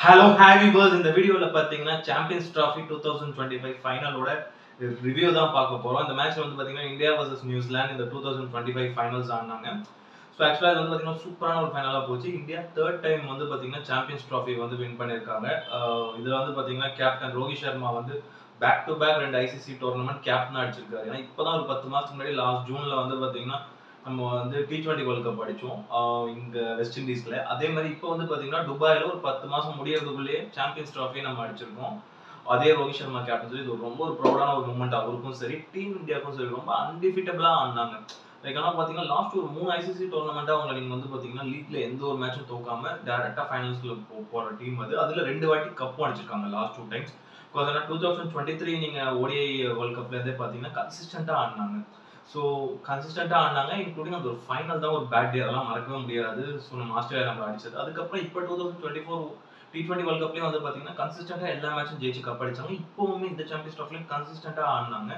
Hello, happy birds. இந்த வீடியோல பாத்தீங்கன்னா சாம்பியன்ஸ் டிராஃபி 2025 ஃபைனலோட ரிவ்யூ தான் பார்க்க போறோம். இந்த மேட்ச்ல வந்து பாத்தீங்கன்னா இந்தியா வர்சஸ் நியூசிலாந்து இந்த 2025 ஃபைனல்ஸ் ஆனாங்க. ஸோ ஆக்சுவலா இது வந்து பாத்தீங்கன்னா சூப்பரான ஒரு ஃபைனலா போச்சு. இந்தியா தேர்ட் டைம் வந்து பாத்தீங்கன்னா சாம்பியன்ஸ் டிராஃபி வந்து வின் பண்ணிருக்காங்க. இதுல வந்து பாத்தீங்கன்னா கேப்டன் ரோஹித் சர்மா வந்து back to back 2 ICC tournament captain அடிச்சிருக்காரு. ஏன்னா இப்பதான் ஒரு 10 மாசத்துக்கு முன்னாடி லாஸ்ட் ஜூன்ல வந்து பாத்தீங்கன்னா நம்ம வந்து T20 வேர்ல்ட் கப் அடிச்சோம் இங்க வெஸ்ட் இண்டீஸ்ல. அதே மாதிரி இப்போ வந்து பாத்தீங்கன்னா துபாயில ஒரு 10 மாசம் முடியறதுக்குள்ளேயே சாம்பியன்ஸ் டிராஃபியை நம்ம அடிச்சிருக்கோம். அதே ரோஹித் சர்மா கேப்டன் இது ரொம்ப ஒரு ப்ரௌடான ஒரு மூமெண்ட் அவருக்கும் சரி டீம் இந்தியாவுக்கும் சரி. ரொம்ப அன்டிஃபிட்டபிளா ஆனாங்க. லைக் ஆனால் பாத்தீங்கன்னா லாஸ்ட் ஒரு 3 ஐசிசி டோர்னமெண்டா அவங்க நீங்க வந்து பாத்தீங்கன்னா லீக்ல எந்த ஒரு மேட்சும் தோக்காம டைரக்டா ஃபைனல்ஸ்ல போற டீம் அது. அதுல 2 வாட்டி கப்பும் அடிச்சிருக்காங்க லாஸ்ட் 2 டைம்ஸ். 2023 நீங்க ODI வேர்ல்ட் கப்ல இருந்தே பாத்தீங்கன்னா கன்சிஸ்டன்டா ஆடினாங்க. ஸோ கன்சிஸ்டன்டா ஆடினாங்க. இன்க்ளூடிங் அந்த ஒரு ஃபைனல் தான் ஒரு பேட் டே, அதெல்லாம் மறக்கவே முடியாது. ஸோ நம்ம ஆஸ்திரேலியா நம்ம அடிச்சது. அதுக்கப்புறம் இப்போ 2024 T20 வேர்ல்ட் கப்லேயும் வந்து பார்த்தீங்கன்னா கன்சிஸ்டன்டா எல்லா மேட்சும் ஜெயிச்சு கப் அடிச்சாங்க. இப்போவுமே இந்த சாம்பியன்ஸ் ட்ராஃபிலையும் கன்சிஸ்டன்டா ஆடினாங்க.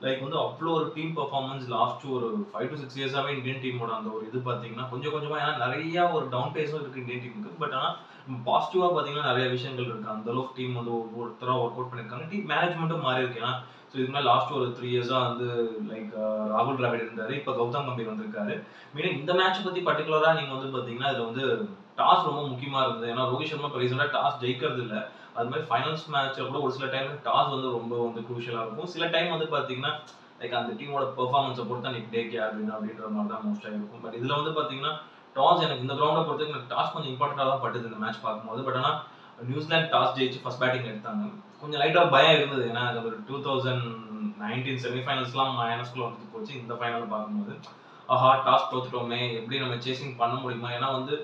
லைக் வந்து அவ்வளோ ஒரு டீம் பர்ஃபார்மன்ஸ் லாஸ்ட் ஒரு 5 to 6 இயர்ஸாவே இந்தியன் டீமோட அந்த ஒரு இது பார்த்தீங்கன்னா கொஞ்சம் கொஞ்சமா ஏன்னா நிறைய ஒரு டவுன் பேஸும் இருக்கு இந்தியன் டீமுக்கு. பட் ஆனால் பாசிட்டிவா பார்த்தீங்கன்னா நிறைய விஷயங்கள் இருக்கு. அந்த அளவுக்கு டீம் வந்து ஒவ்வொருத்தராக ஒர்க் அவுட் பண்ணியிருக்காங்க. டீம் மேனேஜ்மெண்ட்டும் மாறி இருக்கு. ஏன்னா ஸோ இதுக்கு மேலே லாஸ்ட் ஒரு 3 இயர்ஸா வந்து லைக் ராகுல் டிராவிட் இருந்தாரு. இப்போ கௌதம் கம்பீர் வந்திருக்காரு. மீனிங் இந்த மேட்ச் பத்தி பர்டிகுலரா நீங்க வந்து பாத்தீங்கன்னா இதுல வந்து டாஸ் ரொம்ப முக்கியமா இருந்தது. ஏன்னா ரோஹித் சர்மா இப்போ ரீசெண்டா டாஸ் ஜெயிக்கிறது இல்லை. அது மாதிரி ஃபைனல்ஸ் மேட்ச்ல கூட ஒரு சில டைம் டாஸ் வந்து ரொம்ப வந்து குரூஷியலா இருக்கும். சில டைம் வந்து பாத்தீங்கன்னா லைக் அந்த டீமோட பெர்ஃபார்மன்ஸை பொறுத்து நீங்க டேக் யார் அப்படின்ற மாதிரி தான் மோஸ்டா இருக்கும். பட் இதுல வந்து பாத்தீங்கன்னா டாஸ் எனக்கு இந்த கிரவுண்டை பொறுத்து எனக்கு டாஸ் கொஞ்சம் இம்பார்ட்டண்டா தான் பட்டுது இந்த மேட்ச் பார்க்கும்போது. பட் ஆனா நியூசிலாந்து டாஸ் ஜெயிச்சு ஃபர்ஸ்ட் பேட்டிங் எடுத்தாங்க. கொஞ்சம் லைட்டா பயம் இருந்தது. ஏன்னா அது ஒரு 2019 செமிஃபைனல்ஸ்லாம் மைனஸ்குள்ள வந்துட்டு போச்சு. இந்த ஃபைனல் பார்க்கும்போது ஆஹா டாஸ் தோத்துட்டோமே, எப்படி நம்ம சேசிங் பண்ண முடியுமா? ஏன்னா வந்து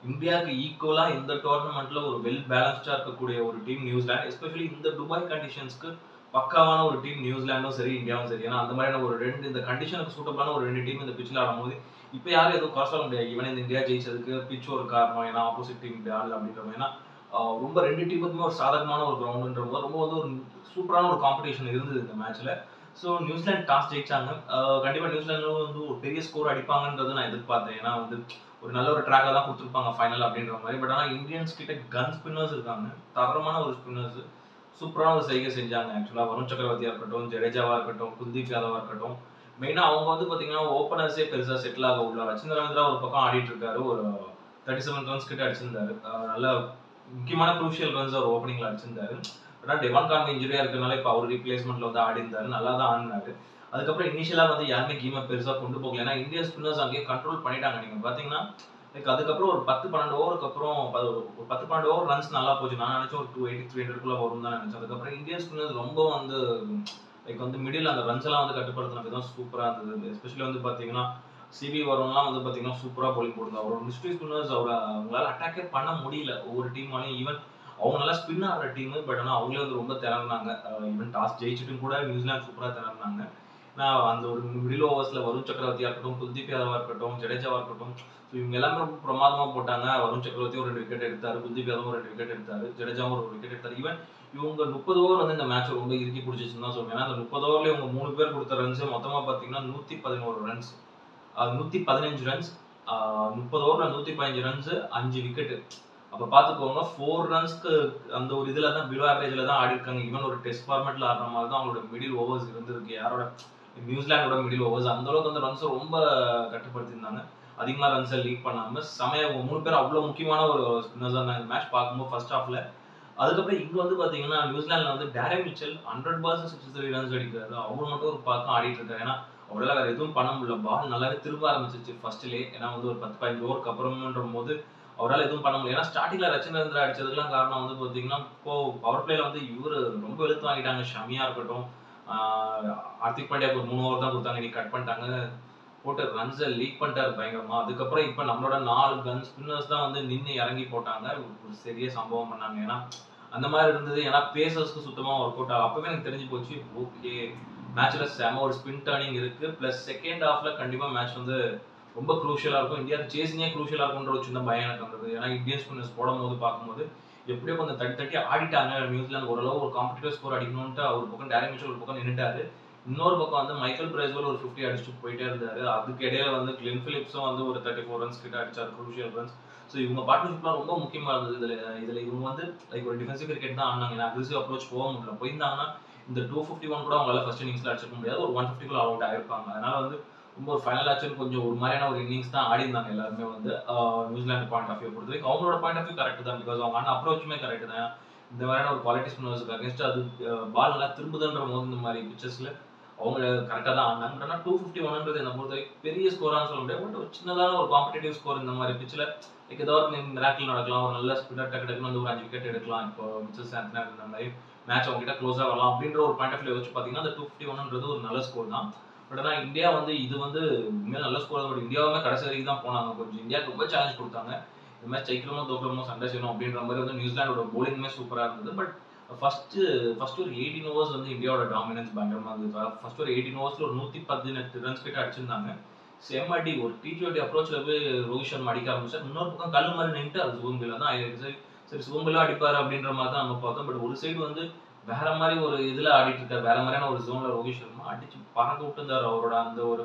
இந்தியாவுக்கு ஈக்குவலா இந்த டோர்னமெண்ட்ல ஒரு வெல் பேலன்ஸ்டா இருக்கக்கூடிய ஒரு டீம் நியூசிலாந்து. எஸ்பெஷலி இந்த துபாய் கண்டிஷன்ஸ்க்கு பக்காவான ஒரு டீம் நியூசிலாண்டும் சரி இந்தியாவும் சரி. ஏன்னா அந்த மாதிரியான ஒரு இந்த கண்டிஷனுக்கு சூட்டபிளான ஒரு 2 டீம் இந்த பிச்சில் ஆடும்போது இப்போ யாரும் எதுவும் குறை சொல்ல முடியாது. ஈவன் இந்த இந்தியா ஜெயிச்சதுக்கு பிச் ஒரு காரணம். ஏன்னா ஆப்போசிட் டீம் இப்படி ஆடல அப்படின்ற. ஏன்னா ரொம்ப 2 டீமுக்குமே ஒரு சாதகமான ஒரு கிரவுண்டுன்ற போது ரொம்ப வந்து ஒரு சூப்பரான ஒரு காம்படிஷன் இருந்தது இந்த மேட்ச்ல. ஸோ நியூசிலாந்து டாஸ் ஜெயிச்சாங்க. கண்டிப்பா நியூசிலாந்து வந்து ஒரு பெரிய ஸ்கோர் அடிப்பாங்கன்றது நான் எதிர்பார்த்தேன். ஏன்னா வந்து ஒரு நல்ல ஒரு ட்ராக்கா தான் கொடுத்துருப்பாங்க ஃபைனல் அப்படின்ற மாதிரி. பட் ஆனால் இந்தியன்ஸ் கிட்ட கன் ஸ்பின்னர்ஸ் இருக்காங்க, தரமான ஒரு ஸ்பின்னர்ஸ். சூப்பரான ஒரு செய்கை செஞ்சாங்க. ஆக்சுவலா வருண் சக்கரவர்த்தியா இருக்கட்டும், ஜடேஜாவா இருக்கட்டும், குல்தீப் யாதவா இருக்கட்டும். மெயினா அவங்க வந்து பாத்தீங்கன்னா ஓப்பனர்ஸே பெருசா செட்டில் ஆக உள்ள. ரச்சின் ரவீந்திரா ஒரு பக்கம் ஆடிட்டு இருக்காரு. ஒரு 37 ரன்ஸ் கிட்ட அடிச்சிருந்தாரு. நல்ல முக்கியமான குரூஷியல் ரன்ஸ் அவர் ஓப்பனிங்ல அடிச்சிருந்தாரு. ஆனால் டெவான் கான்வே இன்ஜுரியா இருக்கனால இப்போ அவர் ரீப்ளேஸ்மெண்ட்ல வந்து ஆடி இருந்தாரு. நல்லா தான் ஆடினாரு. அதுக்கப்புறம் இனிஷியலா வந்து யாருமே கேமை பெருசா கொண்டு போகல. ஏன்னா இந்தியன் ஸ்பின்னர்ஸ் அங்கேயே கண்ட்ரோல் பண்ணிட்டாங்க. நீங்க பாத்தீங்கன்னா லைக் அதுக்கப்புறம் ஒரு 10-12 ஓவருக்கு அப்புறம் ஒரு 10-12 ஓவர் ரன்ஸ் நல்லா போச்சு. நான் நினைச்சேன் ஒரு 280-300 வரும் தான் நினைச்சேன். அதுக்கப்புறம் இந்தியன் ஸ்பின்னர்ஸ் ரொம்ப வந்து லைக் வந்து மிடில் அந்த ரன்ஸ் எல்லாம் வந்து கட்டுப்படுத்தின விதம் சூப்பரா இருந்தது. எஸ்பெஷலி வந்து பாத்தீங்கன்னா சிபி வரும்லாம் வந்து பாத்தீங்கன்னா சூப்பரா போலிங் போடுது. அவரோட மிஸ்ட்ரி ஸ்பின்னர்ஸ் அவங்களால அட்டாக்கே பண்ண முடியல ஒவ்வொரு டீமாலையும். ஈவன் அவங்க நல்லா ஸ்பின் ஆடுற டீம். பட் ஆனால் அவங்களே வந்து ரொம்ப திறனாங்க. ஈவன் டாஸ் ஜெயிச்சுட்டும் கூட நியூசிலாந்து சூப்பராக திறனாங்க. நான் அந்த ஒரு மிடில் ஓவர்ஸ்ல வருண் சக்கரவர்த்தியா இருக்கட்டும், குல்தீப் யாதவா இருக்கட்டும், ஜடேஜாவா இருக்கட்டும், ஸோ இவங்க எல்லாமே ரொம்ப பிரமாதமா போட்டாங்க. வருண் சக்கரவர்த்தி ஒரு 2 விக்கெட் எடுத்தாரு, குல்தீப் யாதவும் 2 விக்கெட் எடுத்தாரு, ஜடேஜாவும் ஒரு விக்கெட் எடுத்தாரு. ஈவன் இவங்க 30 ஓவர் வந்து இந்த மேட்ச் ரொம்ப இறுக்கி பிடிச்சிச்சுன்னு தான் சொல்லுவேன். ஏன்னா அந்த 30 ஓவர்ல இவங்க 3 பேர் கொடுத்த ரன்ஸ் மொத்தமா பாத்தீங்கன்னா 111 ரன்ஸ், 115 ரன்ஸ், 30 ஓவர்ல 115 ரன்ஸ், 5 விக்கெட். அப்ப பாத்துக்கோங்க 4 ரன்ஸ்க்கு அந்த ஒரு இதுல தான் பிலோ ஆவரேஜ்ல தான் ஆடி இருக்காங்க. ஈவன் ஒரு டெஸ்ட் ஃபார்மேட்ல ஆடுற மாதிரி தான் அவங்களோட மிடில் ஓவர்ஸ் இருந்திருக்கு. யாரோட நியூசிலாண்டோட மிடில் ஓவர்ஸ் அந்த அளவுக்கு வந்து ரன்ஸ் ரொம்ப கட்டுப்படுத்திருந்தாங்க. அதிகமா ரன்ஸை லீக் பண்ணாம செமையா 3 பேர் அவ்வளவு முக்கியமான ஒரு ஸ்பின்னர்ஸ் தான் இந்த மேட்ச் பார்க்கும்போது ஃபர்ஸ்ட் ஹாஃப்ல. அதுக்கப்புறம் இங்க வந்து பாத்தீங்கன்னா நியூசிலாந்துல வந்து டேரன் மிச்சல் 100 balls 63 ரன்ஸ் அடிக்கிறாரு. அவர் மட்டும் ஒரு பக்கம் ஆடிட்டு இருக்காரு. ஏன்னா அவரால் வேற எதுவும் பண்ண முடியல. பால் நல்லாவே திரும்ப ஆரம்பிச்சிச்சு ஃபர்ஸ்ட்லேயே. ஏன்னா வந்து ஒரு 10-15 ஓவருக்கு அப்புறம்ன்ற போது அவரால் எதுவும் பண்ண முடியல. ஏன்னா ஸ்டார்டிங்ல ரச்சின் ரவீந்திரா அடிச்சதுக்கெல்லாம் காரணம் வந்து பாத்தீங்கன்னா இப்போ பவர் பிளேல வந்து இவரு ரொம்ப வெளுத்து வாங்கிட்டாங்க. ஷமியா இருக்கட்டும், ஹார்திக் பாண்டியாக்கு ஒரு 3 ஓவர் தான் கொடுத்தாங்க, நீ கட் பண்ணிட்டாங்க. போட்டு ரன்ஸை லீக் பண்ணிட்டாரு பயங்கரமா. அதுக்கப்புறம் இப்ப நம்மளோட 4 கன் ஸ்பின்னர்ஸ் தான் வந்து நின்று இறங்கி போட்டாங்க. ஒரு பெரிய சம்பவம் பண்ணாங்க. ஏன்னா அந்த மாதிரி இருந்தது. ஏன்னா பேசர்ஸ்க்கு சுத்தமா ஒர்க் அவுட் ஆகும். அப்பவே எனக்கு தெரிஞ்சு போச்சு ஓகே மேட்ச்ல செம ஒரு ஸ்பின் டர்னிங் இருக்கு. பிளஸ் செகண்ட் ஹாஃப்ல கண்டிப்பா மேட்ச் வந்து ரொம்ப குரூஷியலா இருக்கும். இந்தியா சேசிங்கே குரூஷியலா இருக்கும்ன்ற ஒரு சின்ன பயம் எனக்கு வந்தது. ஏன்னா இந்தியன் ஸ்பின்னர்ஸ் போடும்போது பார்க்கும்போது எப்படியோ கொஞ்சம் தட்டி தட்டி ஆடிட்டாங்க. நியூசிலாந்து ஓரளவு ஒரு காம்படிட்டிவ் ஸ்கோர் அடிக்கணும்ட்டு ஒரு பக்கம் டேரன் மிச்சல் ஒரு பக்கம் நின்னுட்டாரு. இன்னொரு பக்கம் வந்து மைக்கேல் பிரைஸ்வெல் ஒரு 50 அடிச்சுட்டு போயிட்டே இருந்தாரு. அதுக்கு இடையில வந்து கிளென் பிலிப்ஸும் வந்து ஒரு 34 ரன்ஸ் கிட்ட அடிச்சாரு, குரூஷியல் ரன்ஸ். ஸோ இவங்க பார்ட்னர்ஷிப்லாம் ரொம்ப முக்கியமா இருந்தது. இதுல இவங்க வந்து லைக் ஒரு டிஃபென்சிவ் கிரிக்கெட் தான் ஆனாங்க. ஏன்னா அக்ரெசிவ் அப்ரோச் போக முடியல. போயிருந்தாங்கன்னா இந்த 251 கூட அவங்களால ஃபர்ஸ்ட் இன்னிங்ஸ்ல அடிச்சிருக்க முடியாது. ஒரு 150 அவுட் ஆயிருப்பாங்க. அதனால வந்து ரொம்ப ஒரு ஃபைனல் ஆச்சுன்னு கொஞ்சம் ஒரு மாதிரியான ஒரு இன்னிங்ஸ் தான் ஆடி இருந்தாங்க எல்லாருமே வந்து நியூசிலாந்து பாயிண்ட் ஆஃப் வியூ பொறுத்த வரைக்கும். அவங்களோட பாயிண்ட் ஆஃப் வியூ கரெக்ட் தான். பிகாஸ் அவங்க ஆன அப்ரோச்சுமே கரெக்ட் தான். இந்த மாதிரியான ஒரு குவாலிட்டி ஸ்பின்னர்ஸ்க்கு அகேன்ஸ்ட் அது பால் நல்லா திரும்புதுன்ற போது இந்த மாதிரி பிச்சர்ஸ்ல அவங்க கரெக்டாக தான் ஆனாங்க. பட் ஆனால் 251 என்னை பொறுத்த வரைக்கும் பெரிய ஸ்கோரான்னு சொல்ல முடியாது. பட் ஒரு சின்னதான ஒரு காம்படிட்டிவ் ஸ்கோர் இந்த மாதிரி பிச்சில் லைக் ஏதோ ஒரு மிராக்கிள் நடக்கலாம். ஒரு நல்ல ஸ்பின்னர் டக்கு டக்குன்னு வந்து ஒரு 5 விக்கெட் எடுக்கலாம். இப்போ மிச்சல் சாந்தனர் இந்த மாதிரி மேட்ச் அவங்க கிட்ட க்ளோஸாக வரலாம் அப்படின்ற ஒரு பாயிண்ட் ஆஃப் வியூ வச்சு பார்த்தீங்கன்னா அந்த 251 ஒரு நல்ல ஸ்கோர் தான். பட் ஆனால் இந்தியா வந்து இது வந்து உண்மையாக நல்ல ஸ்கோர் தான். பட் இந்தியாவுமே கடைசி வரைக்கும் தான் போனாங்க. கொஞ்சம் இந்தியாவுக்கு ரொம்ப சேலஞ்ச் கொடுத்தாங்க. இந்த மாதிரி ஜெயிக்கிறோமோ தோக்கிறோமோ சண்டை செய்யணும் அப்படின்ற மாதிரி வந்து நியூசிலாண்டோட போலிங்குமே சூப்பராக இருந்தது. பட் ஃபர்ஸ்ட் ஒரு 18 ஓவர்ஸ் வந்து இந்தியாவோட டாமினன்ஸ் பயங்கரமாக இருந்தது. ஃபர்ஸ்ட் ஒரு 18 ஓவர்ஸ்ல ஒரு 118 ரன்ஸ் கிட்ட அடிச்சிருந்தாங்க. செம்மடி ஒரு T20 அப்ரோச்ல போய் ரோஹித் சர்மா அடிக்க ஆரம்பிச்சார். இன்னொரு பக்கம் கல்லு மாதிரி நின்று அது சுபம்பில் தான் ஆயிருக்கு. சரி சுபம்பில் அடிப்பாரு அப்படின்ற மாதிரி தான் நம்ம பார்த்தோம். பட் ஒரு சைடு வந்து வேற மாதிரி ஒரு இதுல ஆடிட்டு இருக்காரு. வேற மாதிரியான ஒரு ஜோன்ல ரோஹித் சர்மா அடிச்சு பறக்க விட்டுருந்தாரு. அவரோட அந்த ஒரு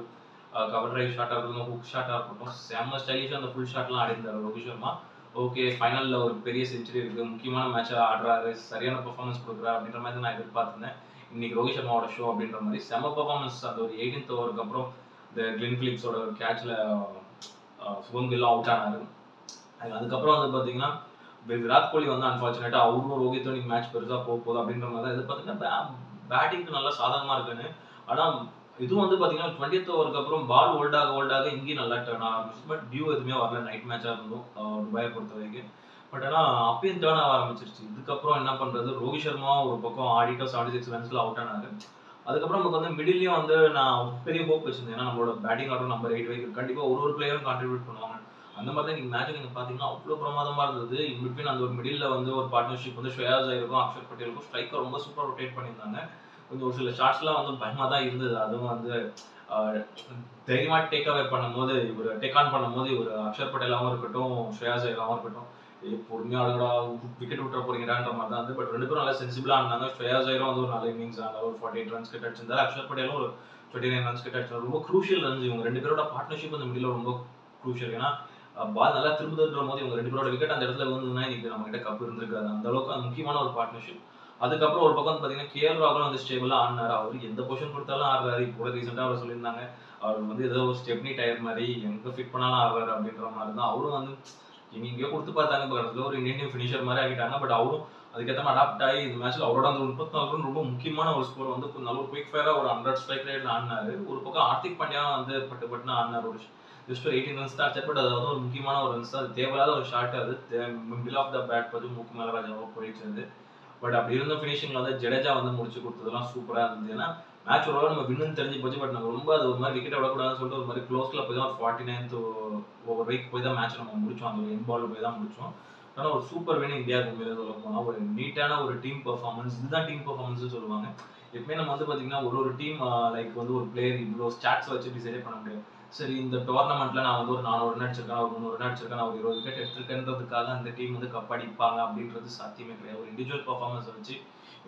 கவர் டிரைவ் ஷாட்டா இருக்கட்டும், ஹுக் ஷாட்டா இருக்கட்டும், செம்ம ஸ்டைலிஷா அந்த ஃபுல் ஷாட்லாம் ஆடி இருந்தாரு ரோஹித் சர்மா. ஓகே ஃபைனல்ல ஒரு பெரிய செஞ்சுரி இருக்கு, முக்கியமான மேட்சா ஆடுறாரு, சரியான பெர்ஃபார்மன்ஸ் கொடுக்குறாரு அப்படின்ற மாதிரி நான் எதிர்பார்த்திருந்தேன். இன்னைக்கு ரோஹித் சர்மாவோட ஷோ அப்படின்ற மாதிரி செம்ம பெர்ஃபார்மன்ஸ். அந்த ஒரு 18th ஓவருக்கு அப்புறம் இந்த கிளென் பிலிப்ஸோட ஒரு கேட்ச்ல சுபம் கில் அவுட் ஆனாரு. அதுக்கப்புறம் வந்து பாத்தீங்கன்னா விராட் கோலி வந்து அன்பார்ச்சுனேட்டா அவரும் ரோஹித்தும் இன்னைக்கு மேட்ச் பெருசா போகுது அப்படின்ற மாதிரி தான் எதிர்பார்த்தீங்கன்னா பேட்டிங்க்கு நல்லா சாதகமா இருக்குன்னு. ஆனா இதுவும் வந்து பாத்தீங்கன்னா 20th ஓவருக்கு அப்புறம் பால் ஓல்டாக இங்கேயும் நல்லா டர்ன் ஆரம்பிச்சு. பட் டியூ எதுவுமே வரல. நைட் மேட்சா இருந்தோம் துபாயை பொறுத்த வரைக்கும். பட் ஆனா அப்பயும் டர்ன் ஆக ஆரம்பிச்சிருச்சு. இதுக்கப்புறம் என்ன பண்றது, ரோஹித் சர்மா ஒரு பக்கம் ஆடிட்டு 76 ரன்ஸ்ல அவுட் ஆனாரு. அதுக்கப்புறம் நமக்கு வந்து மிடில்லையும் வந்து நான் பெரிய ஹோப் வச்சிருந்தேன். ஏன்னா நம்மளோட பேட்டிங் ஆர்டர் நம்பர் 8 வைக்க கண்டிப்பா ஒரு பிளேயரும் கான்ட்ரிபியூட் பண்ணுவாங்க. அந்த மாதிரி தான் நீங்க மேட்ச் நீங்க பாத்தீங்கன்னா அவ்வளவு பிரமாதமா இருந்தது. இன் பிட்வீன் அந்த ஒரு மிடில்ல வந்து ஒரு பார்ட்னர்ஷிப் வந்து ஸ்ரேயாஸ் ஐயருக்கும் அக்ஷர் பட்டேலுக்கும் ஸ்ட்ரைக்கர் ரொம்ப சூப்பரா ரொட்டேட் பண்ணியிருந்தாங்க. கொஞ்சம் ஒரு சில ஷாட்ஸ்லாம் வந்து பயமா தான் இருந்தது. அதுவும் வந்து தைரியமா டேக் அவே பண்ணும்போது இவர் டேக் ஆன் பண்ணும்போது இவர் அக்ஷர் பட்டேலாவும் இருக்கட்டும், ஸ்ரேயாஸ் ஐயராவும் இருக்கட்டும், பொறுமையா ஆடுங்கடா விக்கெட் விட்டுற போறீங்கடான்ற மாதிரி தான் வந்து. பட் ரெண்டு பேரும் நல்லா சென்சிபிளா ஆனாங்க. ஸ்ரேயாஸ் ஐயரும் வந்து ஒரு நல்ல இன்னிங்ஸ் ஆனாங்க. ஒரு 48 ரன்ஸ் கிட்ட அடிச்சிருந்தாரு. அக்ஷர் பட்டேலும் ஒரு 29 ரன்ஸ் கிட்ட அடிச்சாரு. ரொம்ப க்ரூஷியல் ரன்ஸ். இவங்க ரெண்டு பேரோட பார்ட்னர்ஷிப் அந்த மிடில் ரொம்ப க்ரூஷியல். ஏன்னா பால் நல்லா திரும்புதுன்ற போது இவங்க ரெண்டு பேரோட விக்கெட் அந்த இடத்துல விழுந்ததுன்னா இன்னைக்கு நம்ம கிட்ட கப் இருந்திருக்காது. அந்த அளவுக்கு முக்கியமான ஒரு பார்ட்னர்ஷிப். அதுக்கப்புறம் ஒரு பக்கம் பாத்தீங்கன்னா KL ராகுலும் வந்து ஸ்டேபிளா ஆடினாரு. அவரு எந்த பொசிஷன் கொடுத்தாலும் ஆடுறாரு. இப்போ ரீசெண்டா அவர் சொல்லியிருந்தாங்க அவர் வந்து ஏதோ ஒரு ஸ்டெப்னி டயர் மாதிரி எங்க ஃபிட் பண்ணாலும் ஆடுறாரு அப்படின்ற மாதிரி தான். அவரும் வந்து எங்கேயோ கொடுத்து பார்த்தாங்க. பக்கத்துல ஒரு இந்தியன் ஃபினிஷர் மாதிரி ஆகிட்டாங்க. பட் அவரும் அதுக்கேற்ற மாதிரி அடாப்ட் ஆகி இந்த மேட்ச்ல அவரோட அந்த 34 ரன் ரொம்ப முக்கியமான ஒரு ஸ்கோர் வந்து நல்ல ஒரு குயிக் ஃபயரா ஒரு 100 ஸ்ட்ரைக் ரேட்ல ஆடினாரு. ஒரு பக்கம் ஹார்திக் பாண்டியா வந்து பட்டுன்னு ஆடினார். ஒரு ஜஸ்ட் ஒரு 18 ரன்ஸ் தான் ஆச்சு. பட் அது வந்து ஒரு முக்கியமான ஒரு ரன்ஸ். அது தேவையில்லாத ஒரு ஷாட். அது மிடில் ஆஃப் த பேட் பார்த்து மூக்கு மேல ராஜாவோ போயிடுச்சு. பட் அப்படி இருந்த ஃபினிஷிங்ல வந்து ஜடேஜா வந்து முடிச்சு கொடுத்ததெல்லாம் சூப்பரா இருந்தது. ஏன்னா மேட்ச் ஓரளவு நம்ம வின்னு தெரிஞ்சு போச்சு. பட் நம்ம ரொம்ப அது ஒரு மாதிரி விக்கெட் விடக்கூடாதுன்னு சொல்லிட்டு ஒரு மாதிரி க்ளோஸ்ல போய் தான் ஒரு 49th ஓவர் வரைக்கும் போய் தான் மேட்ச் நம்ம முடிச்சோம். அந்த எண்ட் பால் போய் தான் முடிச்சோம். ஆனால் ஒரு சூப்பர் வின் இந்தியாவுக்கு உண்மையில சொல்ல போனா ஒரு நீட்டான ஒரு டீம் பெர்ஃபார்மன்ஸ். இதுதான் டீம் பெர்ஃபார்மன்ஸ் சொல்லுவாங்க. எப்பவுமே நம்ம வந்து பாத்தீங்கன்னா ஒரு டீம் லைக் வந்து ஒரு பிளேயர் இவ்வளவு ஸ்டாட்ஸ் வச்சு டிசைட் பண்ண முடியாது. சரி இந்த டோர்னமெண்ட்ல நான் வந்து ஒரு 400 ரன் அடிச்சிருக்கேன், ஒரு 300 ரன் அடிச்சிருக்கேன், ஒரு 20 விக்கெட் எடுத்திருக்கேன்றதுக்காக அந்த டீம் வந்து கப் அடிப்பாங்க அப்படின்றது சாத்தியமே கிடையாது. ஒரு இண்டிவிஜுவல் பெர்ஃபார்மன்ஸ் வச்சு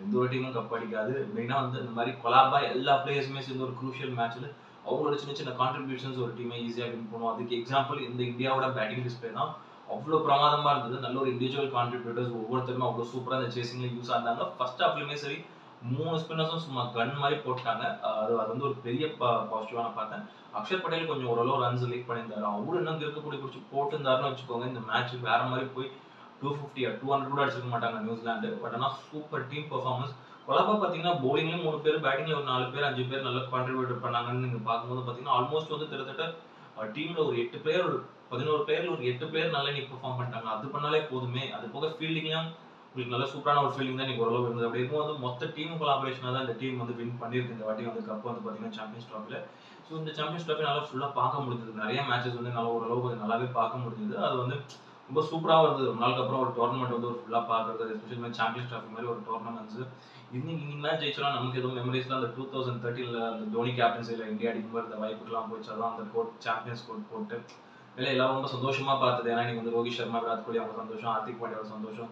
எந்த ஒரு டீமும் கப் அடிக்காது. மெயினா வந்து இந்த மாதிரி கொலாபா எல்லா பிளேயர்ஸுமே சேர்ந்து ஒரு க்ரூஷியல் மேட்ச்ல அவங்களோட சின்ன சின்ன கான்ட்ரிபியூஷன்ஸ் ஒரு டீமை ஈஸியாக வின் பண்ணுவோம். அதுக்கு எக்ஸாம்பிள் இந்த இந்தியாவோட பேட்டிங் டிஸ்பிளே தான். அவ்வளோ பிரமாதமா இருந்தது. நல்ல ஒரு இண்டிவிஜுவல் கான்ட்ரிபியூட்டர்ஸ் ஒவ்வொருத்தருமே அவ்வளோ சூப்பராக இந்த சேசிங்ல யூஸ் ஆனாங்க. ஃபர்ஸ்ட் ஹாஃப்லயுமே சரி 3 ஸ்பின்னர்ஸும் சும்மா கன் மாதிரி போட்டாங்க. அது வந்து ஒரு பெரிய பாசிட்டிவா நான் பார்த்தேன். அக்ஷர் பட்டேல் கொஞ்சம் ஓரளவு ரன்ஸ் லீக் பண்ணியிருந்தாரு. அவரு இன்னும் இருக்கக்கூடிய பிடிச்சி போட்டுருந்தாருன்னு வச்சுக்கோங்க, இந்த மேட்ச் வேற மாதிரி போய் 250 200 கூட அடிச்சிருக்க மாட்டாங்க நியூசிலாந்து. பட் ஆனால் சூப்பர் டீம் பெர்ஃபார்மன்ஸ். கொலாபா பார்த்தீங்கன்னா பவுலிங்லேயும் 3 பேர், பேட்டிங்ல ஒரு 4 பேர் 5 பேர் நல்லா கான்ட்ரிபியூட் பண்ணாங்கன்னு நீங்க பார்க்கும்போது பார்த்தீங்கன்னா ஆல்மோஸ்ட் வந்து கிட்டத்தட்ட டீம்ல ஒரு 8 பிளேயர் 11 பிளேயர்ல ஒரு 8 பிளேயர் நல்லா நீ பெர்ஃபார்ம் பண்ணிட்டாங்க. அது பண்ணாலே போதுமே. அது போக ஃபீல்டிங்லாம் உங்களுக்கு நல்ல சூப்பரான ஒரு ஃபீலிங் தான் நீங்க ஓரளவு இருந்தது. அப்படி இருக்கும் வந்து மொத்த டீம் கொலாபரேஷனாக தான் இந்த டீம் வந்து வின் பண்ணியிருக்கு. இந்த வாட்டி வந்து கப் வந்து பார்த்தீங்கன்னா சாம்பியன்ஸ் ட்ராஃபில. ஸோ இந்த சாம்பியன்ஸ் ட்ராஃபி நல்லா ஃபுல்லாக பார்க்க முடிஞ்சது. நிறைய மேட்சஸ் வந்து நல்லா ஓரளவு கொஞ்சம் நல்லாவே பார்க்க முடிஞ்சது. அது வந்து ரொம்ப சூப்பராக இருந்தது. ரொம்ப நாளுக்கு அப்புறம் ஒரு டோர்னமெண்ட் வந்து ஒரு ஃபுல்லாக பார்க்குறது, எஸ்பெஷலி சாம்பியன்ஸ் ட்ராஃபி மாதிரி ஒரு டோர்னமெண்ட்ஸ். இன்னைக்கு மேட்ச் ஜெயிச்சோம்னா நமக்கு எதுவும் மெமரிஸ்லாம் அந்த 2013ல அந்த தோனி கேப்டன்சியில் இந்தியா அடிக்கும்போது இந்த வாய்ப்புக்கெல்லாம் போச்சு. அதான் அந்த கோட் சாம்பியன்ஸ் கோட் போட்டு இல்லை எல்லாரும் ரொம்ப சந்தோஷமா பார்த்தது. ஏன்னா நீங்க வந்து ரோஹித் சர்மா, விராட் கோலி அவங்க சந்தோஷம், ஹார்திக் பாண்டியாவோட சந்தோஷம்.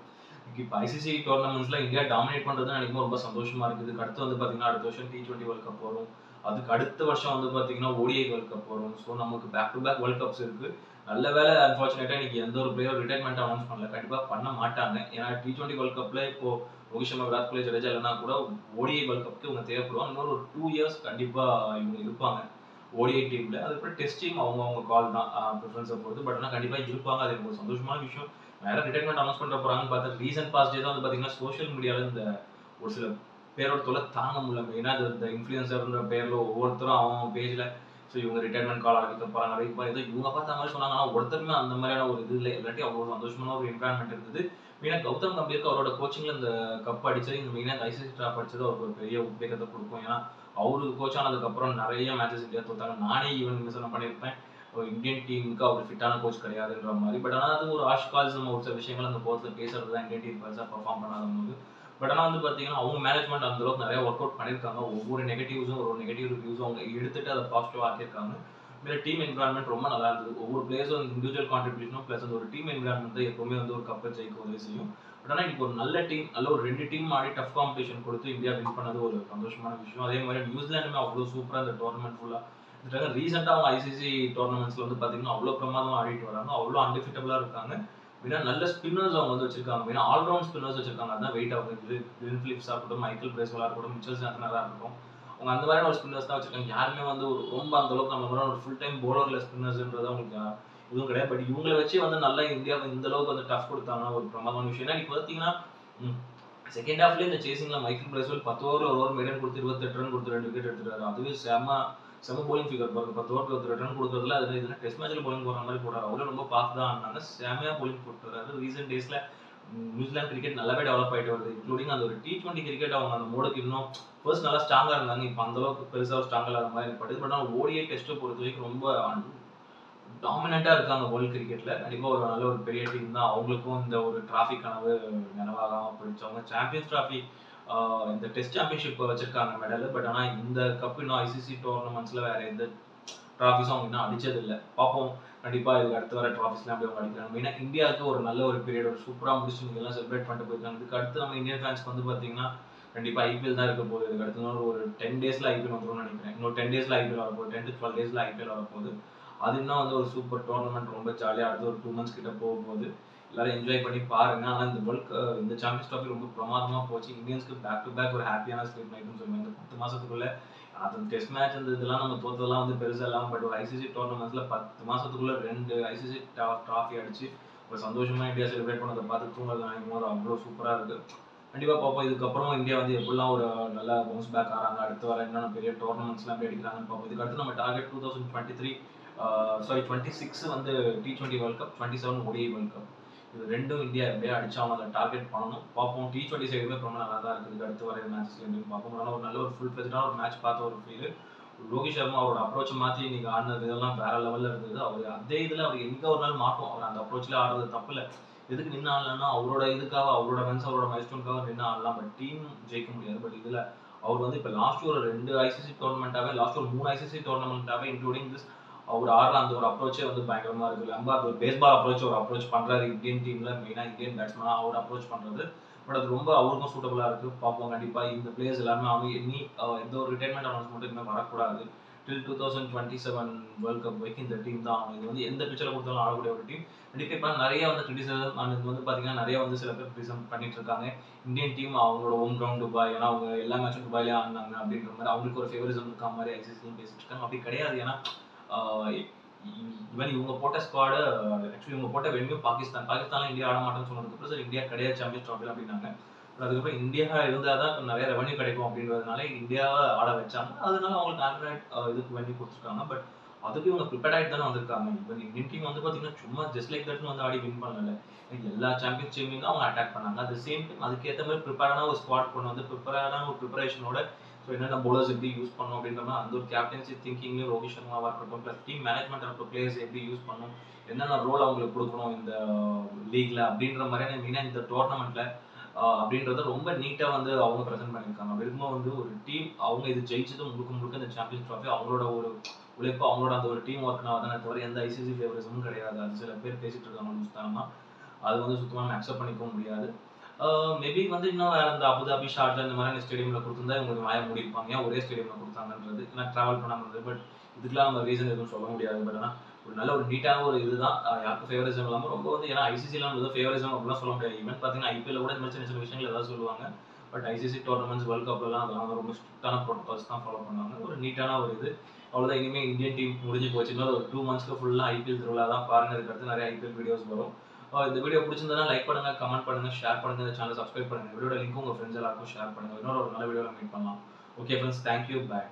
இப்போ ICC டோர்னமெண்ட்ஸ்ல இந்தியா டாமினேட் பண்றதுன்னு நினைக்கும் ரொம்ப சந்தோஷமா இருக்குது. அடுத்து வந்து பாத்தீங்கன்னா அடுத்த வருஷம் T20 வேர்ல்ட் கப் வரும். அதுக்கு அடுத்த வருஷம் வந்து பாத்தீங்கன்னா ODI வேர்ல்ட் கப் வரும். ஸோ நமக்கு back to back world cups இருக்கு. நல்ல வேலை அன்ஃபார்ச்சுனேட்டா இன்னைக்கு எந்த ஒரு பிளேயர் ரிட்டைர்மெண்ட் அனௌன்ஸ் பண்ணல. கண்டிப்பா பண்ண மாட்டாங்க. ஏன்னா T20 வேர்ல்ட் கப்ல இப்போ ரோஹித் சர்மா, விராட் கோலி, ஜடேஜா இல்லைனா கூட ODI வேர்ல்ட் கப்க்கு இவங்க தேவைப்படுவாங்க. இன்னொரு ஒரு 2 இயர்ஸ் கண்டிப்பா இவங்க இருப்பாங்க ODI டீம்ல. அதுக்கப்புறம் டெஸ்ட் டீம் அவங்க கால் தான் ப்ரிஃபரன்ஸை பொறுத்து. பட் ஆனால் கண்டிப்பா இருப்பாங்க. அது எனக்கு ஒரு சந்தோஷமான விஷயம். வேற ரிட்டைர்மெண்ட் அனௌன்ஸ் பண்ற போறாங்கன்னு பார்த்தா ரீசன்ட் பாஸ்ட் டே தான் வந்து பாத்தீங்கன்னா சோஷியல் மீடியால இந்த ஒரு சில பேரோட தொலை தாங்க முடியல. மெயினா இந்த இன்ஃபுளுசர்ன்ற பேர்ல ஒவ்வொருத்தரும் அவங்க பேஜ்ல ஸோ இவங்க ரிட்டைர்மெண்ட் கால் அறிவிக்க போறாங்க இப்போ ஏதோ இவங்க பார்த்த மாதிரி சொன்னாங்க. ஆனால் ஒருத்தருமே அந்த மாதிரியான ஒரு இது இல்லை. இல்லாட்டி அவ்வளோ சந்தோஷமான ஒரு என்வரான்மெண்ட் இருந்தது. மெயினாக கௌதம் கம்பீருக்கு அவரோட கோச்சிங்ல இந்த கப் அடிச்சது, இந்த மெயினாக இந்த ICC டிராப் அடிச்சது அவருக்கு ஒரு பெரிய உத்வேகத்தை கொடுக்கும். ஏன்னா அவரு கோச் ஆனதுக்கு அப்புறம் நிறைய மேட்சஸ் இந்தியா தோத்தாங்க. நானே ஈவன் மிஸ் பண்ணியிருப்பேன் இந்தியன் டீமுக்கு அவர் ஃபிட்டான கோச் கிடையாதுன்ற மாதிரி. பட் ஆனால் அது ஒரு ஆஷ்கால்ஸ் நம்ம ஒரு சில விஷயங்கள் அந்த கோர்ஸில் பேசுறது தான் இந்தியன் டீம் பெருசாக பர்ஃபார்ம் பண்ணாத போது. பட் ஆனால் வந்து பார்த்தீங்கன்னா அவங்க மேனேஜ்மெண்ட் அந்த அளவுக்கு நிறைய ஒர்க் அவுட் பண்ணியிருக்காங்க. ஒவ்வொரு நெகட்டிவ்ஸும் ஒரு நெகட்டிவ் ரிவ்யூஸும் அவங்க எடுத்துட்டு அதை பாசிட்டிவாக ஆக்கியிருக்காங்க. மேலே டீம் என்வரான்மெண்ட் ரொம்ப நல்லா இருந்தது. ஒவ்வொரு பிளேயர்ஸும் இண்டிவிஜுவல் கான்ட்ரிபியூஷனும் ப்ளஸ் அந்த ஒரு டீம் என்வரான்மெண்ட் தான் எப்பவுமே வந்து ஒரு கப்பை ஜெயிக்க உதவி செய்யும். பட் ஆனால் இன்னைக்கு ஒரு நல்ல டீம், நல்ல ஒரு 2 டீம் ஆடி டஃப் காம்படிஷன் கொடுத்து இந்தியா வின் பண்ணது ஒரு சந்தோஷமான விஷயம். அதே மாதிரி நியூசிலாண்டுமே அவ்வளோ சூப்பராக இந்த டோர்னமெண்ட் ஃபுல்லாக ரீசெண்டாக அவங்க ICC டோர்னமெண்ட்ஸ்ல வந்து பார்த்தீங்கன்னா அவ்வளோ பிரமாதமாக ஆடிட்டு வராங்க. அவ்வளோ அன்டிஃபிட்டபிளாக இருக்காங்க. மெயினா நல்ல ஸ்பின்னர்ஸ் அவங்க வந்து வச்சிருக்காங்க. மெயினா ஆல்ரவுண்ட் ஸ்பின்னர்ஸ் வச்சிருக்காங்க. அதான் வெயிட் ஆகுது. கிளின் பிலிப்ஸா இருக்கட்டும், மைக்கேல் பிரேஸ்வெல்லா இருக்கட்டும், மிச்சல் சாண்டனரா இருக்கட்டும், அவங்க அந்த மாதிரியான ஒரு ஸ்பின்னர்ஸ் தான் வச்சிருக்காங்க. யாருமே வந்து ரொம்ப அந்த அளவுக்கு நம்ம ஒரு ஃபுல் டைம் பவுலர்ல ஸ்பின்னர்ஸ்ன்றது அவங்களுக்கு எதுவும் கிடையாது. பட் இவங்களை வச்சு வந்து நல்லா இந்தியாவை இந்த அளவுக்கு வந்து டஃப் கொடுத்தாங்கன்னா ஒரு பிரமாதமான விஷயம். ஏன்னா இப்போ பார்த்தீங்கன்னா செகண்ட் ஹாஃப்லேயே இந்த சேசிங்ல மைக்கேல் பிரேஸ்வெல் 10 ஓவரில் ஒரு ஓவர் மெயிடன் கொடுத்து 28 ரன் கொடுத்து 2 விக்கெட் எடுத்துட்டாரு. அதுவே செம போலிங் ஃபிகர் பாருங்க. 10 ஓவருக்கு 28 ரன் கொடுக்கறதுல அது இதில் டெஸ்ட் மேட்ச்ல போலிங் போடுற மாதிரி போடுறாரு. அவரும் ரொம்ப பார்த்து தான் ஆனாங்க. செமையா போலிங் போட்டு வராரு. ரீசெண்ட் டேஸ்ல நியூசிலாந்து கிரிக்கெட் நல்லாவே டெவலப் ஆகிட்டு வருது. இன்க்ளூடிங் அந்த ஒரு T20 கிரிக்கெட் அவங்க அந்த மோடுக்கு இன்னும் ஃபர்ஸ்ட் நல்லா ஸ்ட்ராங்கா இருந்தாங்க. இப்போ அந்த அளவுக்கு பெருசாக ஸ்ட்ராங்கா இல்லாத மாதிரி எனக்கு படுது. பட் ஆனால் ODI டெஸ்ட்டை பொறுத்த வரைக்கும் ரொம்ப டாமினண்டா இருக்காங்க வேர்ல்ட் கிரிக்கெட்ல. கண்டிப்பா ஒரு நல்ல ஒரு பெரிய டீம் தான். அவங்களுக்கும் இந்த ஒரு டிராஃபி கனவு நினைவாகாம போயிடுச்சு. அவங்க சாம்பியன்ஸ் டிராஃபி இந்த டெஸ்ட் சாம்பியன்ஷிப் வச்சிருக்காங்க மெடல். பட் ஆனால் இந்த கப் இன்னும் ICC டோர்னமெண்ட்ஸ்ல வேற எந்த டிராஃபிஸும் அவங்க இன்னும் அடிச்சது இல்லை. பார்ப்போம் கண்டிப்பா இதுக்கு அடுத்து வர டிராஃபிஸ்லாம் அப்படி அவங்க அடிக்கிறாங்க. மெயினா இந்தியாவுக்கு ஒரு நல்ல ஒரு பீரியட் ஒரு சூப்பராக முடிச்சு நீங்க எல்லாம் செலிப்ரேட் பண்ணிட்டு போயிருக்காங்க. இதுக்கு அடுத்து நம்ம இந்தியன் ஃபேன்ஸ்க்கு வந்து பார்த்தீங்கன்னா கண்டிப்பா IPL தான் இருக்க போகுது. இதுக்கு அடுத்து ஒரு 10 டேஸ்ல IPL வந்துரும்னு நினைக்கிறேன். இன்னொரு 10 டேஸ்ல IPL வரப்போகுது. 10 to 12 டேஸ்ல IPL வரப்போகுது. அது இன்னும் வந்து ஒரு சூப்பர் டோர்னமெண்ட் ரொம்ப ஜாலியாக அடுத்து ஒரு 2 மந்த்ஸ் கிட்ட போகும்போது எல்லாரும் என்ஜாய் பண்ணி பாருங்க. ஆனால் இந்த சாம்பியன்ஸ் ட்ராஃபி ரொம்ப பிரமாதமாக போச்சு. இந்தியன்ஸ்க்கு பேக் டு பேக் ஒரு ஹாப்பியான ஸ்லீப் நைட்னு சொல்லுவேன். இந்த 10 மாசத்துக்குள்ள அது டெஸ்ட் மேட்ச் அந்த இதெல்லாம் நம்ம தோத்ததெல்லாம் வந்து பெருசாக இல்லாமல் பட் ஒரு ICC டோர்னமெண்ட்ஸ்ல 10 மாசத்துக்குள்ள 2 ICC ட்ராஃபி அடிச்சு ஒரு சந்தோஷமா இந்தியா செலிப்ரேட் பண்ணதை பார்த்து தூங்குறது நினைக்கும் போது அவ்வளோ சூப்பராக இருக்கு. கண்டிப்பாக பார்ப்போம். இதுக்கப்புறம் இந்தியா வந்து எப்படிலாம் ஒரு நல்ல பவுன்ஸ் பேக் ஆகிறாங்க, அடுத்து வர என்னென்ன பெரிய டோர்னமெண்ட்ஸ்லாம் எப்படி அடிக்கிறாங்கன்னு பார்ப்போம். இதுக்கு அடுத்து நம்ம டார்கெட் 26 வந்து T20 world cup, 27 ODI world cup. இது ரெண்டும் இந்தியா எப்படியா அடிச்சு அவங்க அதை டார்கெட் பண்ணணும். பார்ப்போம். T20 சைடுமே ரொம்ப நல்லா தான் இருக்குது. அடுத்து வர மேட்சஸ் எப்படின்னு பார்ப்போம். ஆனால் ஒரு நல்ல ஒரு ஃபுல் ஃபிளெஜ்டான ஒரு மேட்ச் பார்த்த ஒரு ஃபீல். ரோஹித் சர்மா அவரோட அப்ரோச் மாற்றி இன்னைக்கு ஆடினது இதெல்லாம் வேற லெவலில் இருந்தது. அவர் அதே இதில் அவர் எங்கே ஒரு நாள் மாட்டோம். அவர் அந்த அப்ரோச்சில் ஆடுறது தப்பு இல்லை. எதுக்கு நின்று ஆடலன்னா அவரோட இதுக்காக அவரோட ரன்ஸ் அவரோட மைல்ஸ்டோனுக்காக நின்று ஆடலாம். பட் டீம் ஜெயிக்க முடியாது. பட் இதில் அவர் வந்து இப்போ லாஸ்ட் ஒரு 2 ICC டோர்னமெண்ட்டாகவே லாஸ்ட் ஒரு 3 ICC டோர்னமெண்ட்டாகவே இன்க்ளூடிங் திஸ் அவர் ஆடுற அந்த ஒரு அப்ரோச்சே வந்து பயங்கரமா இருக்கு. ரொம்ப அது ஒரு பேஸ்பால் அப்ரோச் பண்றாரு இந்தியன் டீம்ல. மெயினா இந்தியன் பேட்ஸ்மேனா அவர் அப்ரோச் பண்றது. பட் அது ரொம்ப அவருக்கும் சூட்டபிளா இருக்கு. பார்ப்போம். கண்டிப்பா இந்த பிளேயர்ஸ் எல்லாருமே அவங்க எந்த ஒரு ரிட்டைர்மெண்ட் அனௌன்ஸ்மெண்ட் இன்னும் வரக்கூடாது. டில் 2027 வேர்ல்ட் கப் வரைக்கும் இந்த டீம் தான். அவங்க இது வந்து எந்த பிச்சர்ல கொடுத்தாலும் ஆடக்கூடிய ஒரு டீம். கண்டிப்பா இப்போ நிறைய வந்து கிரிட்டிசிசம் இது வந்து பாத்தீங்கன்னா நிறைய வந்து சில பேர் கிரிட்டிசிசம் பண்ணிட்டு இருக்காங்க. இந்தியன் டீம் அவங்களோட ஹோம் கிரவுண்ட் துபாய், ஏன்னா அவங்க எல்லா மேட்சும் துபாயிலே ஆடினாங்க அப்படின்ற மாதிரி அவங்களுக்கு ஒரு ஃபேவரிசம் இருக்க மாதிரி ICC பேசிட்டு இருக்காங்க. அப்படி கிடையாது. ஏன்னா ஈவன் இவங்க போட்ட ஸ்குவாடு ஆக்சுவலி இவங்க போட்ட வென்யூ பாகிஸ்தான்ல இந்தியா ஆட மாட்டேன்னு சொன்னதுக்கப்புறம் சார் இந்தியா கிடையாது சாம்பியன்ஸ் ட்ராஃபில அப்படின்னாங்க. அதுக்கப்புறம் இந்தியா இருந்தால் தான் நிறைய ரெவன்யூ கிடைக்கும் அப்படின்றதுனால இந்தியாவை ஆட வச்சாங்க. அதனால அவங்களுக்கு ஆண்ட்ராய்ட் இதுக்கு வென்யூ கொடுத்துருக்காங்க. பட் அதுக்கு இவங்க ப்ரிப்பேர்ட் ஆகிட்டு தானே வந்திருக்காங்க. இப்போ இந்தியன் டீம் வந்து பார்த்தீங்கன்னா சும்மா ஜஸ்ட் லைக் தட்னு வந்து ஆடி வின் பண்ணல. எல்லா சாம்பியன்ஸ் டீமையும் தான் அவங்க அட்டாக் பண்ணாங்க. அட் சேம் டைம் அதுக்கேற்ற மாதிரி ப்ரிப்பேரான ஒரு ஸ்குவாட் கொண்டு வந்து ப்ரிப்பேரான ஒரு ப்ரிப்பரேஷனோட ஸோ என்னென்ன பவுலர்ஸ் எப்படி யூஸ் பண்ணணும் அப்படின்ற மாதிரி அந்த ஒரு கேப்டன்சி திங்கிங்லேயும் ரோஹித் சர்மாவாக இருக்கட்டும் plus team management of players எப்படி யூஸ் பண்ணணும், என்னென்ன ரோல் அவங்களுக்கு கொடுக்கணும் இந்த லீக்ல அப்படின்ற மாதிரியான மெயினாக இந்த டோர்னமெண்ட்ல அப்படின்றத ரொம்ப நீட்டாக வந்து அவங்க ப்ரெசென்ட் பண்ணியிருக்காங்க. அப்படி இருக்கும்போது வந்து ஒரு டீம் அவங்க இது ஜெயிச்சது முழுக்க இந்த சாம்பியன்ஸ் ட்ராஃபி அவங்களோட ஒரு உழைப்பு, அவங்களோட அந்த ஒரு டீம் ஒர்க்னால தானே தவிர எந்த ICC ஃபேவரிசமும் கிடையாது. அது சில பேர் பேசிட்டு இருக்காங்க புஸ்தகமா. அது வந்து சுத்தமாக அக்செப்ட் பண்ணிக்க முடியாது. மேபி வந்து இன்னும் வேற இந்த அபுதாபி, ஷார்ஜா இந்த மாதிரி ஸ்டேடியம்ல கொடுத்துருந்தா இவங்க வாய மூடிருப்பாங்க. ஏன் ஒரே ஸ்டேடியம்ல கொடுத்தாங்கன்றது, ஏன்னா டிராவல் பண்ணாமல் இருந்தது. பட் இதுக்கெல்லாம் நம்ம ரீசன் எதுவும் சொல்ல முடியாது. பட் ஆனால் ஒரு நல்ல ஒரு நீட்டான ஒரு இதுதான். யாருக்கும் ஃபேவரிசம் இல்லாம ரொம்ப வந்து ஏன்னா ஐசிசிலாம் வந்து ஃபேவரிசம் அப்படிலாம் சொல்ல முடியாது. ஈவன் பார்த்தீங்கன்னா ஐபிஎல்ல கூட இந்த மாதிரி சின்ன சின்ன விஷயங்கள் ஏதாவது சொல்லுவாங்க. பட் ஐசிசி டோர்னமெண்ட்ஸ் வேர்ல்ட் கப்லலாம் அதெல்லாம் வந்து ரொம்ப ஸ்ட்ரிக்டான ப்ரோட்டோகால்ஸ் தான் ஃபாலோ பண்ணுவாங்க. ஒரு நீட்டான ஒரு இது. அவ்வளோதான். இனிமே இந்தியன் டீம் முடிஞ்சு போச்சு. இன்னொரு ஒரு 2 மந்த்ஸ்க்கு ஃபுல்லா ஐபிஎல் திருவிழா தான் பாருங்க. அதுக்கடுத்து நிறைய ஐபிஎல் வீடியோஸ் வரும். இந்த வீடியோ பிடிச்சிருந்தா லைக் பண்ணுங்க, கமெண்ட் பண்ணுங்க, ஷேர் பண்ணுங்க, இந்த சேனலை சப்ஸ்கிரைப் பண்ணுங்க. வீடியோட லிங்க் உங்க ஃப்ரெண்ட்ஸ் எல்லாருக்கும் ஷேர் பண்ணுங்க. இன்னொரு ஒரு நல்ல வீடியோல மீட் பண்ணலாம். ஓகே ஃப்ரெண்ட்ஸ், தேங்க்யூ, பாய்.